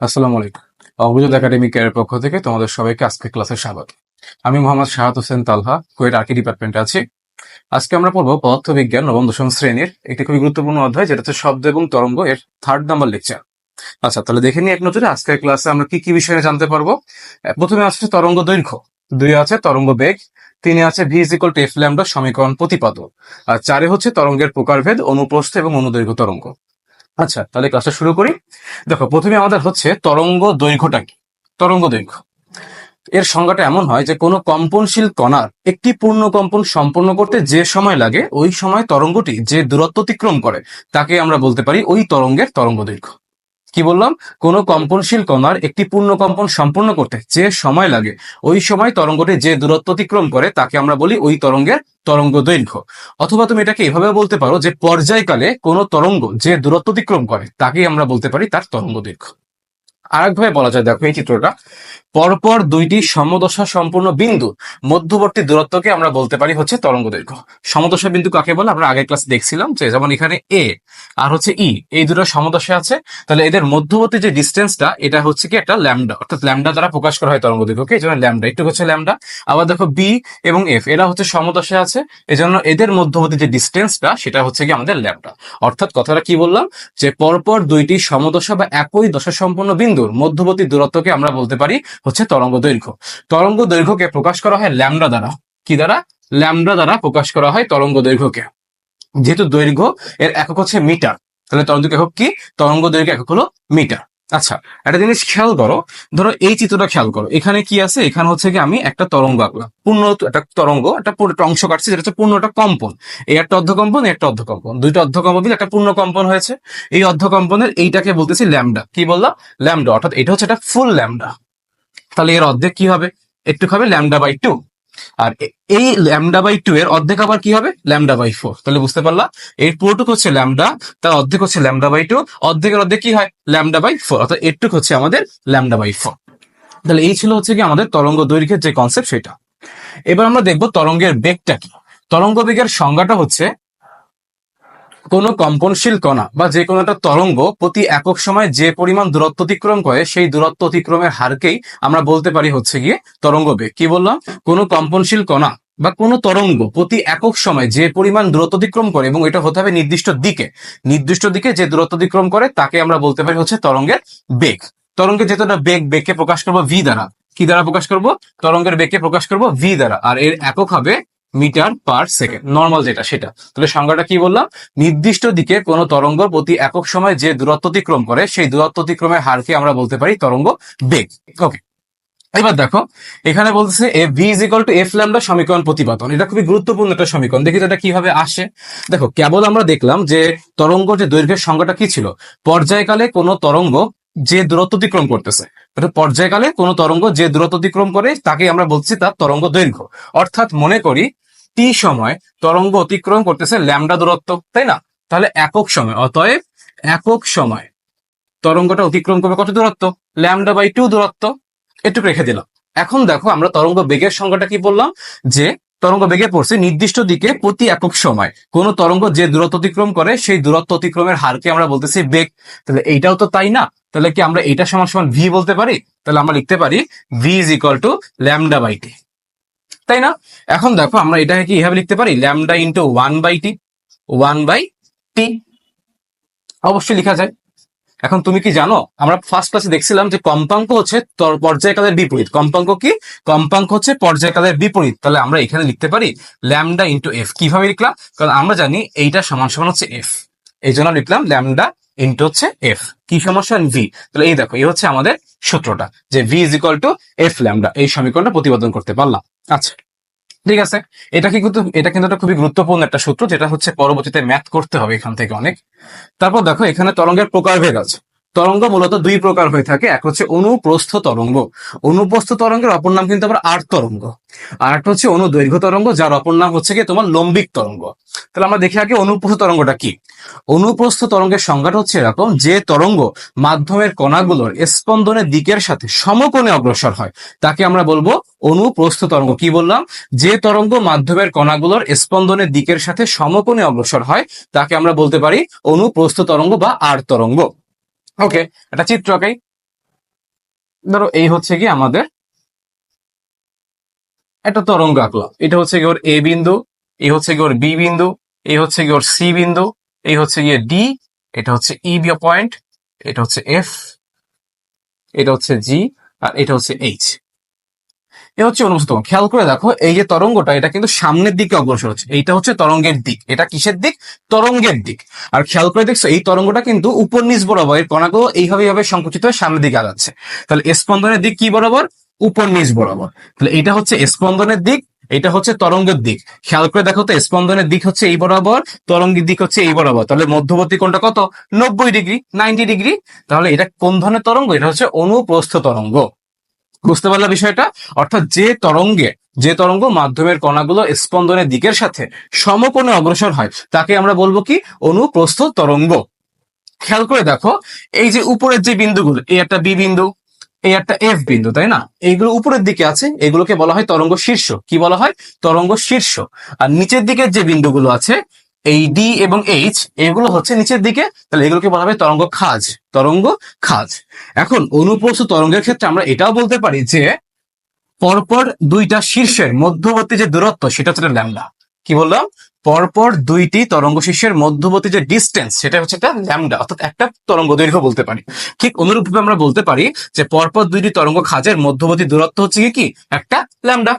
আসসালামু আলাইকুম। অগ্রজোৎ একাডেমিক এর পক্ষ থেকে তোমাদের সবাইকে আজকে ক্লাসে স্বাগত। আমি মোহাম্মদ শাহাদ হোসেন তালহা, কুয়েট আর্কি ডিপার্টমেন্টে আছি। আজকে আমরা পড়বো পদার্থবিজ্ঞান নবম দশম শ্রেণীর একটি খুবই গুরুত্বপূর্ণ অধ্যায়, যেটা হচ্ছে শব্দ এবং তরঙ্গ এর 3rd নাম্বার লেকচার। আচ্ছা, তাহলে দেখে নিই এক নজরে আজকের ক্লাসে আমরা কি কি বিষয়ে জানতে পারবো। প্রথমে আছে তরঙ্গ দৈর্ঘ্য, 2 আছে তরঙ্গ বেগ, 3 আছে V is equal to F lambda সমীকরণ প্রতিপাদক, আর 4 হচ্ছে তরঙ্গের প্রকারভেদ, অনুপ্রস্থ এবং অনুদৈর্ঘ্য তরঙ্গ। আচ্ছা, তাহলে ক্লাসটা শুরু করি। দেখো, প্রথমে আমাদের হচ্ছে তরঙ্গ দৈর্ঘ্যটা কি। তরঙ্গ দৈর্ঘ্য এর সংজ্ঞাটা এমন হয় যে কোনো কম্পনশীল কণার একটি পূর্ণ কম্পন সম্পন্ন করতে যে সময় লাগে ওই সময় তরঙ্গটি যে দূরত্ব অতিক্রম করে তাকে আমরা বলতে পারি ওই তরঙ্গের তরঙ্গ দৈর্ঘ্য। কি বললাম? কোনো কম্পনশীল কণার একটি পূর্ণ কম্পন সম্পন্ন করতে যে সময় লাগে ওই সময় তরঙ্গটি যে দূরত্ব অতিক্রম করে তাকে আমরা বলি ওই তরঙ্গের তরঙ্গ দৈর্ঘ্য। অথবা তুমি এটাকে এভাবে বলতে পারো যে পর্যায়কালে কোনো তরঙ্গ যে দূরত্ব অতিক্রম করে তাকেই আমরা বলতে পারি তার তরঙ্গ দৈর্ঘ্য। আরেকভাবে বলা যায়, দেখো এই চিত্রটা, পরপর দুইটি সমদশা সম্পূর্ণ বিন্দু মধ্যবর্তী দূরত্বকে আমরা বলতে পারি হচ্ছে তরঙ্গ দৈর্ঘ্য। সমদশা বিন্দু কাকে বলে আমরা আগের ক্লাসে দেখছিলাম, যে যেমন এখানে এ আর হচ্ছে ই, এই দুটো সমদশা আছে, তাহলে এদের মধ্যবর্তী যে ডিস্টেন্সটা এটা হচ্ছে কি একটা ল্যামডা, অর্থাৎ ল্যামডা দ্বারা প্রকাশ করা হয় তরঙ্গ দৈর্ঘ্যকে, এই জন্য ল্যামডা একটু হচ্ছে ল্যামডা। আবার দেখো বি এবং এফ, এরা হচ্ছে সমদশা আছে, এজন্য এদের মধ্যবর্তী যে ডিস্টেন্সটা সেটা হচ্ছে কি আমাদের ল্যামডা। অর্থাৎ কথাটা কি বললাম, যে পরপর দুইটি সমদশা বা একই দশা সম্পন্ন বিন্দুর মধ্যবর্তী দূরত্বকে আমরা বলতে পারি হচ্ছে তরঙ্গ দৈর্ঘ্য। তরঙ্গ দৈর্ঘ্যকে প্রকাশ করা হয় ল্যামডা দ্বারা। কি দ্বারা? ল্যামডা দ্বারা প্রকাশ করা হয় তরঙ্গ দৈর্ঘ্যকে। যেহেতু দৈর্ঘ্য এর একক হচ্ছে মিটার, তাহলে তরঙ্গ একক কি? তরঙ্গ দৈর্ঘ্য একক হলো মিটার। আচ্ছা, একটা জিনিস খেয়াল করো, ধরো এই চিত্রটা খেয়াল করো, এখানে কি আছে? এখানে হচ্ছে কি আমি একটা তরঙ্গ আঁকলাম, পূর্ণ একটা তরঙ্গ, একটা পুরো অংশ কাটছে, যেটা হচ্ছে পূর্ণ একটা কম্পন। এই একটা অর্ধকম্পন, এই একটা অর্ধকম্পন, দুইটা অর্ধকম্পন মিলে একটা পূর্ণ কম্পন হয়েছে। এই অর্ধকম্পনের এইটাকে বলতেছি ল্যামডা। কি বললাম? ল্যামডা, অর্থাৎ এটা হচ্ছে একটা ফুল ল্যামডা। তাহলে এর অর্ধেক কি হবে? একটু হবে ল্যামডা/2। আর এই ল্যামডা/2 এর অর্ধেক আবার কি হবে? ল্যামডা/4। তাহলে বুঝতে পারলা, এর পুরোটুকু হচ্ছে ল্যামডা, তার অর্ধেক হচ্ছে ল্যামডা/2, অর্ধেকের অর্ধেক কি হয়? ল্যামডা/4, অর্থাৎ এরটুকু হচ্ছে আমাদের ল্যামডা/4। তাহলে এই ছিল হচ্ছে কি আমাদের তরঙ্গ দৈর্ঘ্যের যে কনসেপ্ট সেটা। এবার আমরা দেখবো তরঙ্গের বেগটা কি। তরঙ্গ বেগের সংজ্ঞাটা হচ্ছে কোনো কম্পনশীল কণা বা যে কোনো একটা তরঙ্গ প্রতি একক সময় যে পরিমাণ দূরত্ব অতিক্রম করে সেই দূরত্ব অতিক্রমের হারকেই আমরা বলতে পারি হচ্ছে গিয়ে তরঙ্গ বেগ। কি বললাম? কোনো কম্পনশীল কণা বা কোনো তরঙ্গ প্রতি একক সময় যে পরিমাণ দূরত্ব অতিক্রম করে, এবং এটা হতে হবে নির্দিষ্ট দিকে, নির্দিষ্ট দিকে যে দূরত্ব অতিক্রম করে তাকে আমরা বলতে পারি হচ্ছে তরঙ্গের বেগ। তরঙ্গের যেটা বেগ, বেগকে প্রকাশ করবো ভি দ্বারা। কি দ্বারা প্রকাশ করব? তরঙ্গের বেগকে প্রকাশ করব ভি দ্বারা, আর এর একক হবে মিটার পার সেকেন্ড, নর্মাল যেটা সেটা। তাহলে সংজ্ঞাটা কি বললাম? নির্দিষ্ট দিকে কোনো তরঙ্গ প্রতি একক সময় যে দূরত্ব অতিক্রম করে সেই দূরত্ব অতিক্রমের হারকে আমরা বলতে পারি তরঙ্গ বেগ। ওকে, এবার দেখো এখানে বলতেছে V is equal to F lambda সমীকরণ প্রতিপাদন। এটা খুবই গুরুত্বপূর্ণ একটা সমীকরণ, দেখি তো এটা কিভাবে আসে। দেখো, কেবল আমরা দেখলাম যে তরঙ্গ যে দৈর্ঘ্যের সংজ্ঞাটা কি ছিল, পর্যায়কালে কোনো তরঙ্গ যে দূরত্ব অতিক্রম করতেছে, পর্যায়কালে কোনো তরঙ্গ যে দূরত্ব অতিক্রম করে তাকে আমরা বলছি তার তরঙ্গ দৈর্ঘ্য। অর্থাৎ মনে করি টি সময় তরঙ্গ অতিক্রম করতেছে ল্যামডা দূরত্ব, তাই না? তাহলে একক সময়, অতএব একক সময় তরঙ্গটা অতিক্রম করবে কত দূরত্ব? ল্যামডা/2 দূরত্ব। একটু রেখে দিলাম। এখন দেখো আমরা তরঙ্গ বেগের সংজ্ঞাটা কি বললাম, যে তরঙ্গ বেগে পড়ছে নির্দিষ্ট দিকে প্রতি একক সময় কোন তরঙ্গ যে দূরত্ব অতিক্রম করে সেই দূরত্ব অতিক্রমের হারকে আমরা বলতেছি বেগ। তাহলে এইটাও তো তাই না? তাহলে কি আমরা এটা সমান সমান ভি বলতে পারি? তাহলে আমরা লিখতে পারি ভি ইজ ইকুয়াল টু ল্যামডা/টি, তাই না? এখন দেখো আমরা এটাকে কি এভাবে লিখতে পারি, ল্যামডা ইন্টু 1/t, 1/t অবশ্যই লেখা যায়। এখন তুমি কি জানো, আমরা ফার্স্ট ক্লাসে দেখছিলাম যে কম্পাঙ্ক হচ্ছে পর্যায়কালের বিপরীত। কম্পাঙ্ক কি? কম্পাঙ্ক হচ্ছে পর্যায়কালের বিপরীত। তাহলে আমরা এখানে লিখতে পারি ল্যামডা ইন্টু এফ। কিভাবে লিখলাম? কারণ আমরা জানি এইটা সমান সমান হচ্ছে এফ, এই জন্য লিখলাম ল্যামডা ইন্টু হচ্ছে এফ। কি সমস্যা? ভি। তাহলে এই দেখো, এই হচ্ছে আমাদের সূত্রটা, যে V is equal to F lambda. এই সমীকরণটা প্রতিপাদন করতে পারলাম। আচ্ছা, ঠিক আছে। এটা কিন্তু একটা খুবই গুরুত্বপূর্ণ একটা সূত্র, যেটা হচ্ছে পরবর্তীতে ম্যাথ করতে হবে এখান থেকে অনেক। তারপর দেখো এখানে তরঙ্গের প্রকারভেদ আছে। তরঙ্গ মূলত 2 প্রকার হয়ে থাকে, এক হচ্ছে অনুপ্রস্থ তরঙ্গ। অনুপ্রস্থ তরঙ্গের অপর নাম কিন্তু আবার আর্ট তরঙ্গ, আর একটা হচ্ছে অনুদৈর্ঘ্য তরঙ্গ, যার অপর নাম হচ্ছে কি তোমার লম্বিক তরঙ্গ। তাহলে আমরা দেখি আগে অনুপ্রস্থ তরঙ্গটা কি। অনুপ্রস্থ তরঙ্গের সংজ্ঞাটা হচ্ছে এরকম, যে তরঙ্গ মাধ্যমের কণাগুলোর স্পন্দনের দিকের সাথে সমকোণে অগ্রসর হয় তাকে আমরা বলবো অনুপ্রস্থ তরঙ্গ। কি বললাম? যে তরঙ্গ মাধ্যমের কণাগুলোর স্পন্দনের দিকের সাথে সমকোণে অগ্রসর হয় তাকে আমরা বলতে পারি অনুপ্রস্থ তরঙ্গ বা আর তরঙ্গ। ওকে, একটা চিত্র আঁকাই। ধরো এই হচ্ছে কি আমাদের একটা তরঙ্গ আঁকলাম, এটা হচ্ছে কি ওর এ বিন্দু, এই হচ্ছে কি ওর বি বিন্দু, এই হচ্ছে কি ওর সি বিন্দু, এই হচ্ছে গিয়ে ডি, এটা হচ্ছে ই পয়েন্ট, এটা হচ্ছে এফ, এটা হচ্ছে জি, আর এটা হচ্ছে এইচ। এ হচ্ছে অনুভূত তরঙ্গ। খেয়াল করে দেখো এই যে তরঙ্গটা, এটা কিন্তু সামনের দিকে অগ্রসর হচ্ছে, এইটা হচ্ছে তরঙ্গের দিক। এটা কিসের দিক? তরঙ্গের দিক। আর খেয়াল করে দেখছো এই তরঙ্গটা কিন্তু উপর নিচ বরাবর, এর কণাগুলো এইভাবে এইভাবে সংকুচিত হয়ে সামনের দিকে আগাচ্ছে। তাহলে স্পন্দনের দিক কি বরাবর? উপর নিচ বরাবর। তাহলে এটা হচ্ছে স্পন্দনের দিক, এটা হচ্ছে তরঙ্গের দিক। খেয়াল করে দেখো তো, স্পন্দনের দিক হচ্ছে এই বরাবর, তরঙ্গের দিক হচ্ছে এই বরাবর, তাহলে মধ্যবর্তী কোণটা কত? 90 ডিগ্রি, 90 ডিগ্রি। তাহলে এটা কোন ধরনের তরঙ্গ? এটা হচ্ছে অনুপ্রস্থ তরঙ্গ। বুঝতে পারলা বিষয়টা? অর্থাৎ যে তরঙ্গ মাধ্যমের কণাগুলো স্পন্দনের দিকের সাথে সমকোণে অগ্রসর হয় তাকে আমরা বলবো কি? অনুপ্রস্থ তরঙ্গ। খেয়াল করে দেখো এই যে উপরের যে বিন্দুগুলো, এই একটা বি বিন্দু, এই একটা এফ বিন্দু, তাই না? এইগুলো উপরের দিকে আছে, এগুলোকে বলা হয় তরঙ্গ শীর্ষ। কি বলা হয়? তরঙ্গ শীর্ষ। আর নিচের দিকের যে বিন্দুগুলো আছে, এই ডি এবং এইচ, এগুলো হচ্ছে নিচের দিকে, তাহলে এগুলোকে বলা হয় তরঙ্গ খাজ। তরঙ্গ খাজ। এখন অনুপ্রস্থ তরঙ্গের ক্ষেত্রে আমরা এটাও বলতে পারি যে পরপর দুইটা শীর্ষের মধ্যবর্তী যে দূরত্ব, সেটা হচ্ছে ল্যামডা। কি বললাম? পরপর দুইটি তরঙ্গ শীর্ষের মধ্যবর্তী যে ডিস্টেন্স, সেটা হচ্ছে একটা ল্যামডা, অর্থাৎ একটা তরঙ্গ দৈর্ঘ্য বলতে পারি। ঠিক অনুরূপভাবে আমরা বলতে পারি যে পরপর দুইটি তরঙ্গ খাঁজের মধ্যবর্তী দূরত্ব হচ্ছে কি? একটা ল্যামডা।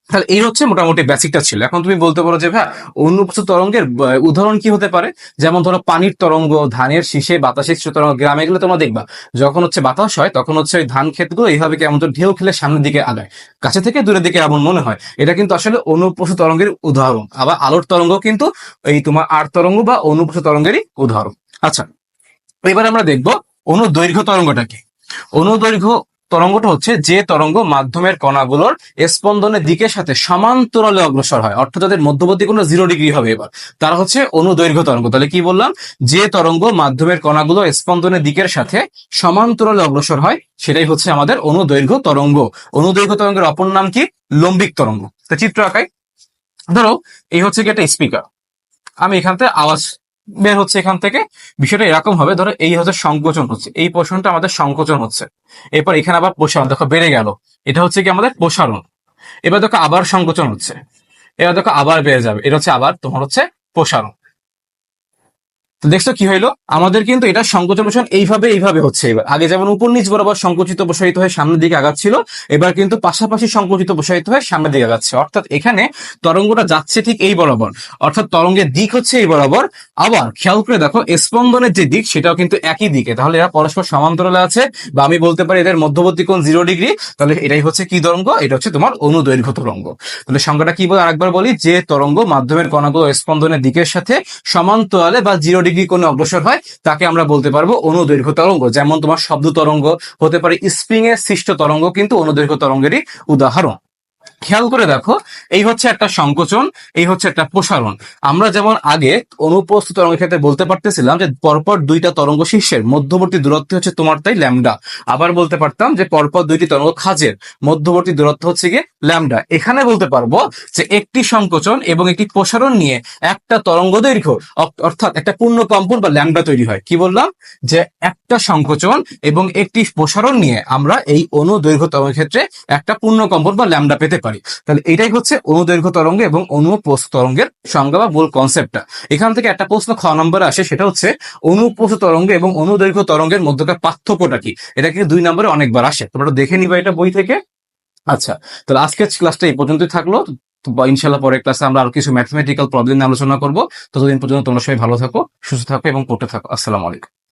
তাহলে এই হচ্ছে মোটামুটি বেসিকটা ছিল। এখন তুমি বলতে পারো যে ভাই, অনুপ্রস্থ তরঙ্গের উদাহরণ কি হতে পারে? যেমন ধরো পানির তরঙ্গ, ধানের শীষে বাতাসে সৃষ্ট তরঙ্গ। গ্রামে গেলে তোমরা দেখবা যখন হচ্ছে বাতাস হয়, তখন হচ্ছে ওই ধান ক্ষেতগুলো এইভাবে কেমন তো ঢেউ খেলে সামনের দিকে আগায়, কাছে থেকে দূরের দিকে এমন মনে হয়। এটা কিন্তু আসলে অনুপ্রস্থ তরঙ্গের উদাহরণ। আবার আলোর তরঙ্গ কিন্তু এই তোমার আর তরঙ্গ বা অনুপ্রস্থ তরঙ্গেরই উদাহরণ। আচ্ছা, এবার আমরা দেখবো অনুদৈর্ঘ্য তরঙ্গটা কি। অনুদৈর্ঘ্য তরঙ্গটা হচ্ছে যে তরঙ্গ মাধ্যমের কণাগুলোর স্পন্দনের দিকের সাথে সমান্তরালে অগ্রসর হয়, অর্থাৎ তাদের মধ্যবর্তী কোণ 0 ডিগ্রি হবে। এবার তারা হচ্ছে অনুদৈর্ঘ্য তরঙ্গ। তাহলে কি বললাম? যে তরঙ্গ মাধ্যমের কণাগুলো স্পন্দনের দিকের সাথে সমান্তরালে অগ্রসর হয়, সেটাই হচ্ছে আমাদের অনুদৈর্ঘ্য তরঙ্গ। অনুদৈর্ঘ্য তরঙ্গের অপর নাম কি? লম্বিক তরঙ্গ। তো চিত্র আঁকাই। ধরো এই হচ্ছে কি একটা স্পিকার, আমি এখান থেকে আওয়াজ বের হচ্ছে এখান থেকে। বিষয়টা এরকম হবে, ধরো এই হচ্ছে সংকোচন হচ্ছে, এই পোর্শনটা আমাদের সংকোচন হচ্ছে। এরপর এখানে আবার প্রসারণ, দেখো বেড়ে গেল, এটা হচ্ছে কি আমাদের প্রসারণ। এবার দেখো আবার সংকোচন হচ্ছে, এবার দেখো আবার বেড়ে যাবে, এটা হচ্ছে আবার তোমার হচ্ছে প্রসারণ। তো দেখছো কি হইলো? আমাদের কিন্তু এটা সংকোচন প্রসারণ এইভাবে হচ্ছে। এবার আগে যেমন উপর নিচ বরাবর সংকুচিত প্রসারিত হয়ে সামনের দিকে আগাচ্ছিল, এবার কিন্তু পাশাপাশি সংকুচিত প্রসারিত হয়ে সামনের দিকে আগাচ্ছে। অর্থাৎ এখানে তরঙ্গটা যাচ্ছে ঠিক এই বরাবর, অর্থাৎ তরঙ্গের দিক হচ্ছে এই বরাবর। আবার খেয়াল করে দেখো স্পন্দনের যে দিক, সেটাও কিন্তু একই দিকে। তাহলে এরা পরস্পর সমান্তরালে আছে, বা আমি বলতে পারি এদের মধ্যবর্তী কোণ 0 ডিগ্রি। তাহলে এটাই হচ্ছে কি তরঙ্গ? এটা হচ্ছে তোমার অনুদৈর্ঘ্য তরঙ্গ। তাহলে সংজ্ঞাটা কি বলে আরেকবার বলি, যে তরঙ্গ মাধ্যমের কণাগুলো স্পন্দনের দিকের সাথে সমান্তরালে বা 0 ডিগ্রি কোণে অগ্রসর হয়, তাকে আমরা বলতে পারবো অনুদৈর্ঘ্য তরঙ্গ। যেমন তোমার শব্দ তরঙ্গ হতে পারে, স্প্রিং এর সৃষ্ট তরঙ্গ কিন্তু অনুদৈর্ঘ্য তরঙ্গেরই উদাহরণ। খেয়াল করে দেখো এই হচ্ছে একটা সংকোচন, এই হচ্ছে একটা প্রসারণ। আমরা যেমন আগে অনুপ্রস্থ তরঙ্গের ক্ষেত্রে বলতে পারতেছিলাম যে পরপর দুইটা তরঙ্গ শীর্ষের মধ্যবর্তী দূরত্ব হচ্ছে তোমার তাই ল্যামডা। আবার বলতে পারতাম যে পরপর দুইটি তরঙ্গ খাঁজের মধ্যবর্তী দূরত্ব হচ্ছে গিয়ে ল্যামডা। এখানে বলতে পারবো যে একটি সংকোচন এবং একটি প্রসারণ নিয়ে একটা তরঙ্গ দৈর্ঘ্য, অর্থাৎ একটা পূর্ণ কম্পন বা ল্যামডা তৈরি হয়। কি বললাম? যে একটা সংকোচন এবং একটি প্রসারণ নিয়ে আমরা এই অনুদৈর্ঘ্য তরঙ্গের ক্ষেত্রে একটা পূর্ণ কম্পন বা ল্যামডা পেতে পারি। তাহলে এটাই হচ্ছে অনুদৈর্ঘ্য তরঙ্গ এবং অনুপ্রস্থ তরঙ্গের সংজ্ঞা বা মূল কনসেপ্টটা। এখান থেকে একটা প্রশ্ন খ নম্বরে আসে, সেটা হচ্ছে অনুপ্রস্থ তরঙ্গ এবং অনুদৈর্ঘ্য তরঙ্গের মধ্যকার পার্থক্যটা কি। এটা কিন্তু 2 নম্বরে অনেকবার আসে, তোমরা দেখে নিবা এটা বই থেকে। আচ্ছা, তাহলে আজকের ক্লাসটা এই পর্যন্তই থাকলো। তো ইনশাল্লাহ পরের ক্লাসে আমরা আরো কিছু ম্যাথমেটিক্যাল প্রবলেম নিয়ে আলোচনা করবো। ততদিন পর্যন্ত তোমরা সবাই ভালো থাকো, সুস্থ থাকো এবং পড়তে থাকো। আসসালামু আলাইকুম।